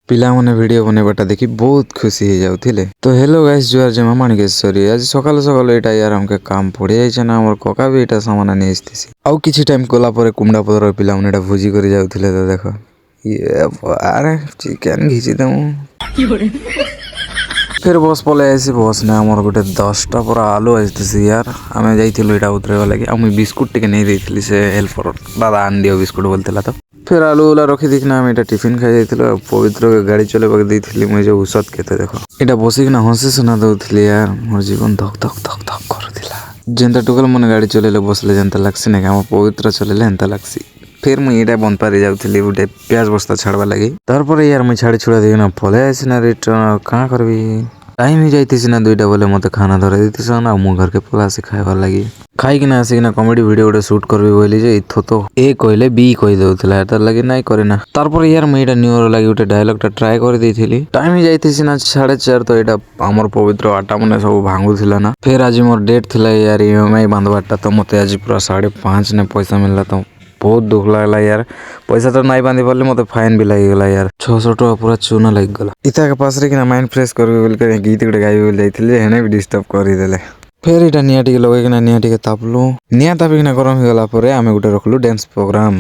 ପିଲାମାନେ ଭିଡ଼ିଓ ବନେଇବାଟା ଦେଖି ବହୁତ ଖୁସି ହେଇଯାଉଥିଲେ। ତ ହେଲୋ ଗାଇସ୍, ଜୁଆର ଜମା ମାଣିକେଶ୍ୱରୀ। ଆଜି ସକାଳୁ ସକାଳୁ ଏଇଟା ୟାର ଆମକେ କାମ ପଡ଼ିଯାଇଛେ ନା, ଆମର କକା ବି ଏଇଟା ସାମାନ ନେଇ ଆସିଥିସି। ଆଉ କିଛି ଟାଇମ୍ କଲା ପରେ କୁମଡ଼ା ପଦର ପିଲାମାନେ ଏଇଟା ଭୋଜି କରି ଯାଉଥିଲେ। ତ ଦେଖ ଆରେ ଚିକେନ୍ ଘିଚି ଦେମୁ ଫେର୍ ବସ୍ ପଳେଇ ଆସି ବସ୍ ନେ ଆମର ଗୋଟେ 10ଟା ପୁରା ଆଲୁ ଆସିଥିସି ୟାର। ଆମେ ଯାଇଥିଲୁ ଏଇଟା ଉତରେଇବା ଲାଗି। ଆଉ ମୁଇଁ ବିସ୍କୁଟ୍ ଟିକେ ନେଇ ଦେଇଥିଲି, ସେ ହେଲ୍ପର ଦାଦା ଆଣିଦିଅ ବିସ୍କୁଟ୍ ବୋଲିଥିଲା। ତ ଫେର୍ ଆଲୁ ଗୁଲା ରଖିଦେଇକିନା ଆମେ ଏଇଟା ଟିଫିନ୍ ଖାଇ ଯାଇଥିଲୁ। ଆଉ ପବିତ୍ର ଗାଡ଼ି ଚଲେଇବାକୁ ଦେଇଥିଲି ମୁଇଁ ଯେଉଁ ଔଷଧ କେତେ ଦେଖ ଏଇଟା ବସିକିନା ହସି ସୁନା ଦଉଥିଲି ୟାର। ମୋର ଜୀବନ ଧକ୍ ଧକ୍ ଧକ୍ ଧକ୍ କରୁଥିଲା। ଯେନ୍ତା ଟୁକେଲ୍ ମାନେ ଗାଡ଼ି ଚଲେଇଲେ ବସିଲେ ଯେନ୍ତା ଲାଗ୍ସି ନାଇଁ, ଆମ ପବିତ୍ର ଚଲେଇଲେ ହେନ୍ତା ଲାଗ୍ସି। ଫେର୍ ମୁଇଁ ଏଇଟା ବନ୍ଦ ପାରି ଯାଉଥିଲି ଗୋଟେ ପିଆଜ ବସ୍ତା ଛାଡ଼ବା ଲାଗି। ତାରପରେ ୟାର ମୁଇଁ ଛାଡ଼ି ଛୁଡ଼ା ଦେଇକିନା ପଳେଇ ଆସିନା ରିଟର୍ନ। ଆଉ କାଣା କରିବି, ଟାଇମ୍ ହେଇଯାଇଥିସି ନା 2ଟା ବୋଲେ ମୋତେ ଖାନା ଧରେଇ ଦେଇଥିସନ୍। ଆଉ ମୁଁ ଘରକେ ପଳେଇ ଆସି ଖାଇବାର୍ ଲାଗି। ଖାଇକିନା ଆସିକିନା କମେଡ଼ି ଭିଡ଼ିଓ ଗୋଟେ ସୁଟ୍ କରିବି ବୋଇଲି ଯେ ଇଥୋ ତ ଏ କହିଲେ ବି କହିଦେଉଥିଲା, ତାର ଲାଗି ନାଇଁ କରେନା। ତାରପରେ ୟାର ମୁଇଁ ଏଇଟା ନ୍ୟୁ ଇୟର ଲାଗି ଗୋଟେ ଡାଇଲଗ୍ଟା ଟ୍ରାଏ କରିଦେଇଥିଲି। ଟାଇମ୍ ହେଇଯାଇଥିସି ନା 4:30। ତ ଏଇଟା ଆମର ପବିତ୍ର ଆଟା ମାନେ ସବୁ ଭାଙ୍ଗୁଥିଲା ନା। ଫେର୍ ଆଜି ମୋର ଡେଟ୍ ଥିଲା ୟାର EMI ବାନ୍ଧବାରଟା। ତ ମୋତେ ଆଜି ପୁରା 5:30 ନେ ପଇସା ମିଳିଲା। ତ ବହୁତ ଦୁଃଖ ଲାଗିଲା ୟାର। ପଇସା ତ ନାଇଁ ବାନ୍ଧି ପାରିଲି, ମୋତେ ଫାଇନ୍ ବି ଲାଗିଗଲା ୟାର। 600 ଟଙ୍କା ପୁରା ଚୂନା ଲାଗିଗଲା। ଇତାକେ ପାଶରେ କିନା ମାଇଣ୍ଡ ଫ୍ରେଶ୍ କରିବି ବୋଲି ଗୀତ ଗୋଟେ ଗାଇବି ବୋଲି ଯାଇଥିଲି, ହେନେ ବି ଡିଷ୍ଟର୍ବ କରିଦେଲେ। ଫେର୍ ଏଇଟା ନିଆଁ ଟିକେ ଲଗେଇକିନା ନିଆଁ ଟିକେ ତାପଲୁ। ନିଆଁ ତାପିକିନା ଗରମ ହେଇଗଲା ପରେ ଆମେ ଗୋଟେ ରଖିଲୁ ଡ୍ୟାନ୍ସ ପ୍ରୋଗ୍ରାମ।